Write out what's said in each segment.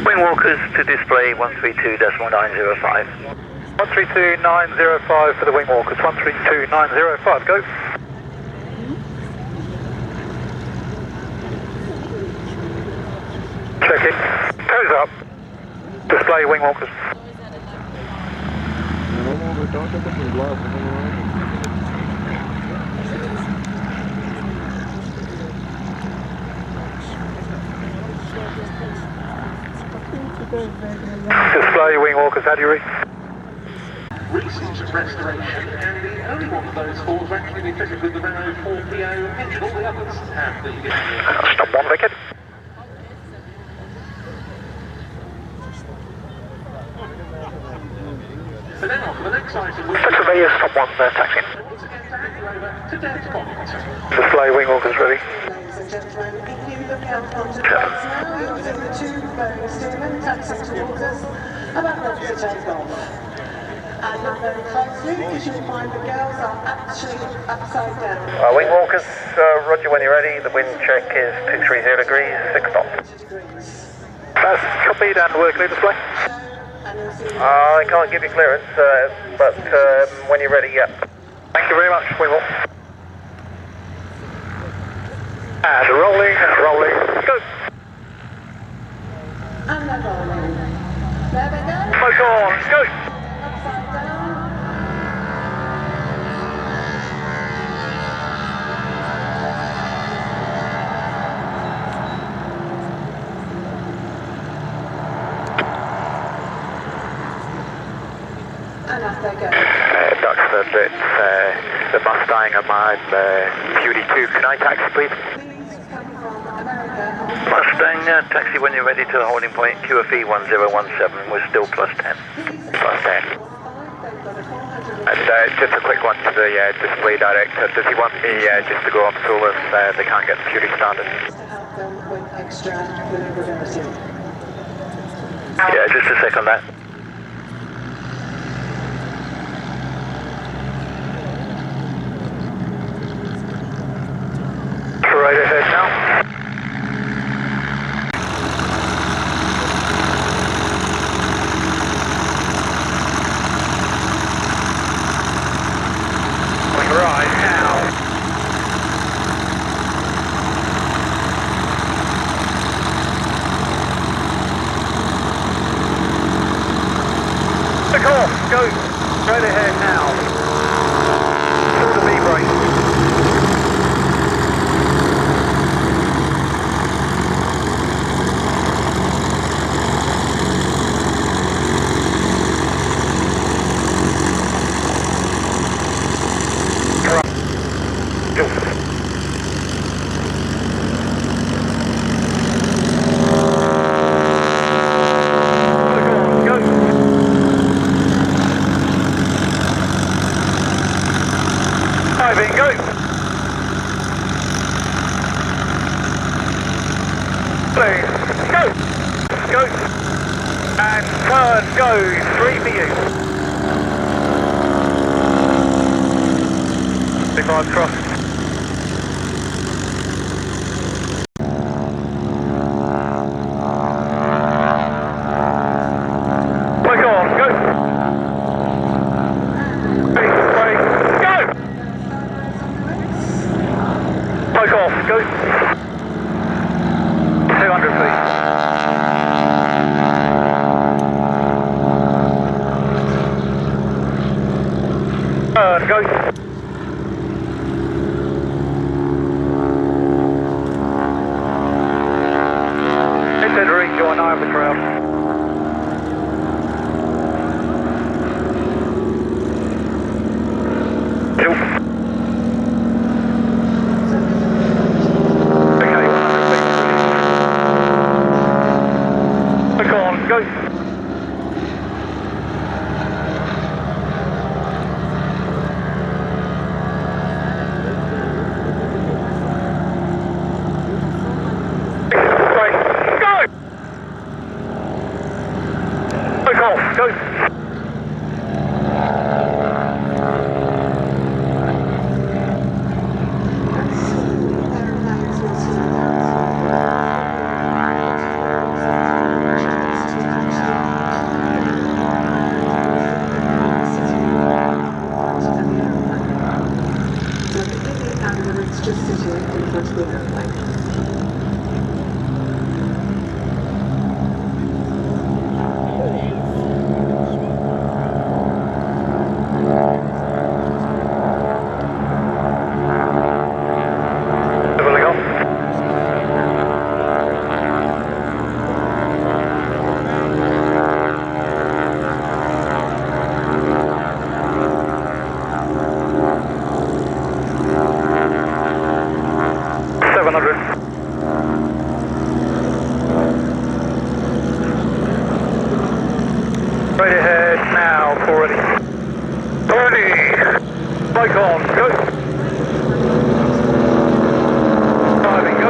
Wingwalkers to display 132.905. 132.905 for the Wingwalkers, 132.905, go. Checking. Toes up. Display Wingwalkers. Display Wingwalkers, how do you read? Recent restoration, and the only one of those fours actually be fitted with the Renault 4PO engine. All the others have the... Stop one, Vickett. So now, for the next item... Pennsylvania, stop one, taxi. To Dad's Pocket. Display Wingwalkers ready. Ladies and gentlemen, if you look out onto the roads now, you'll see the two Boeing Stearmans taxiing towards us, about ready to take off. And look very closely, because you'll find the girls are actually upside down. Wingwalkers, roger when you're ready. The wind check is 230 degrees, 6 knots. That's copied and working display. I can't give you clearance, but when you're ready, yeah. Thank you very much, Wingwalker. And rolling, go. And they're rolling. There we go. Smoke on, go. Upside down. And up they go. Duxford, it's the Mustang and my Beauty 2. Can I taxi, please? Mustang, taxi when you're ready to the holding point, QFE 1017, we're still plus 10. Plus 10. And just a quick one to the display director. Does he want me just to go up so if they can't get the Fury started? To help them with extra maneuverability. Yeah, just a sec on that. Right ahead now. Right now. Take off, go. Right ahead now. Through the V-brake. Go, 3 for you. 55 cross. Go, go. Ready, go. Poke off, go. 200 feet. Go. It's entering, join eye of the crowd. Smoke on, go. Driving, go.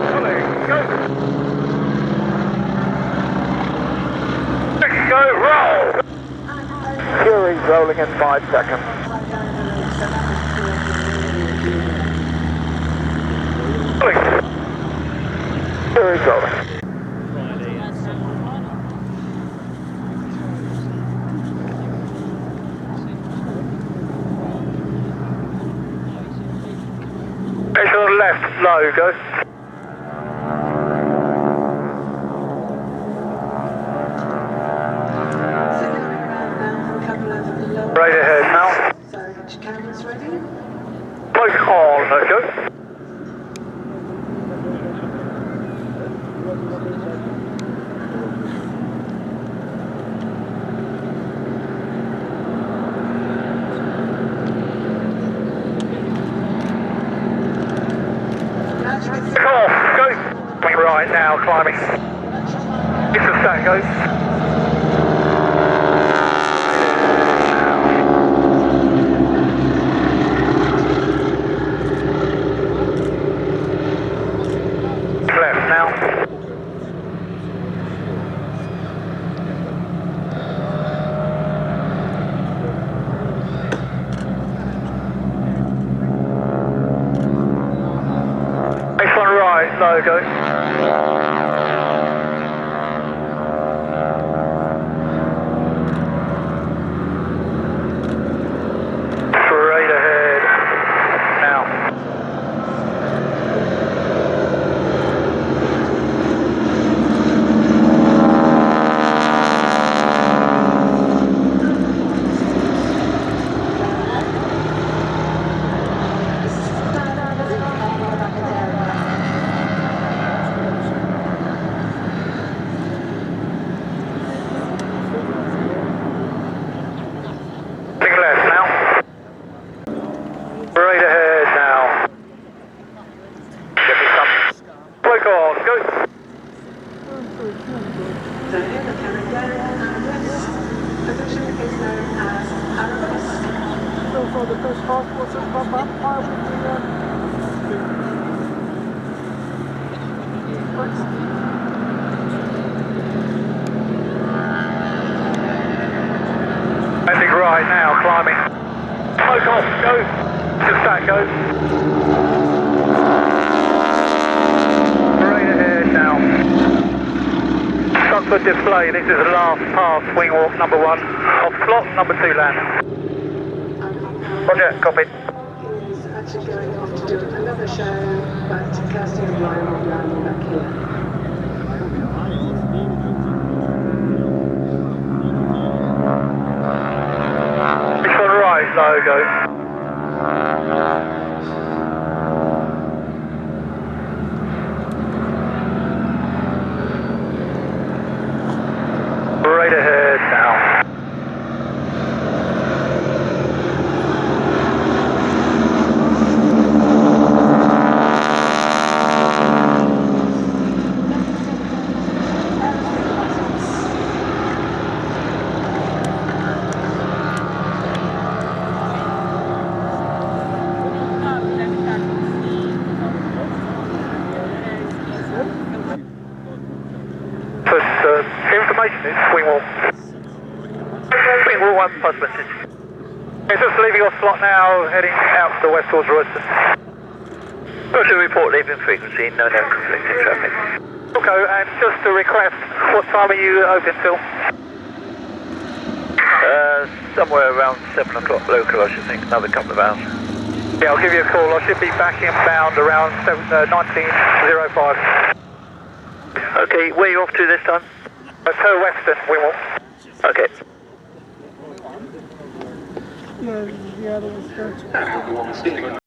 Coming, go. Go, roll. Fury's rolling in 5 seconds. Fury's rolling. It's on the left, low, go. Right ahead now. So, get your cameras ready. Smoke on, let's go. Off, go. Right now, climbing. It's a stack, go. Left now. Next one right, slow, go. Straight ahead. Now. Big left now. Right ahead now. Get me some. Smoke on, go. So here the camera goes, and this position is known as Aeroplanes. So for the first half, what's it from up high with Landing right now, climbing. Smoke off, go. Just that, go. Right ahead now. Duxford display, this is the last pass, Wingwalk number 1. Off slot, number 2 land. Roger, copy. He's actually going off to do another show, but Kirsten and Ryan will land back here. This one right, slow, go. Right ahead now. Information is Wingwalk. Wingwalk 1 plus message. It's just leaving your slot now, heading out to the west towards Royston. Roger, report leaving frequency, no conflicting traffic. Okay, and just a request, what time are you open till? Somewhere around 7 o'clock local, I should think, another couple of hours. Yeah, I'll give you a call. I should be back inbound around 19:05. Okay, where are you off to this time? To Western, Wingwalk. Okay. Yeah, the other one's going to... And Boeing Stearmans.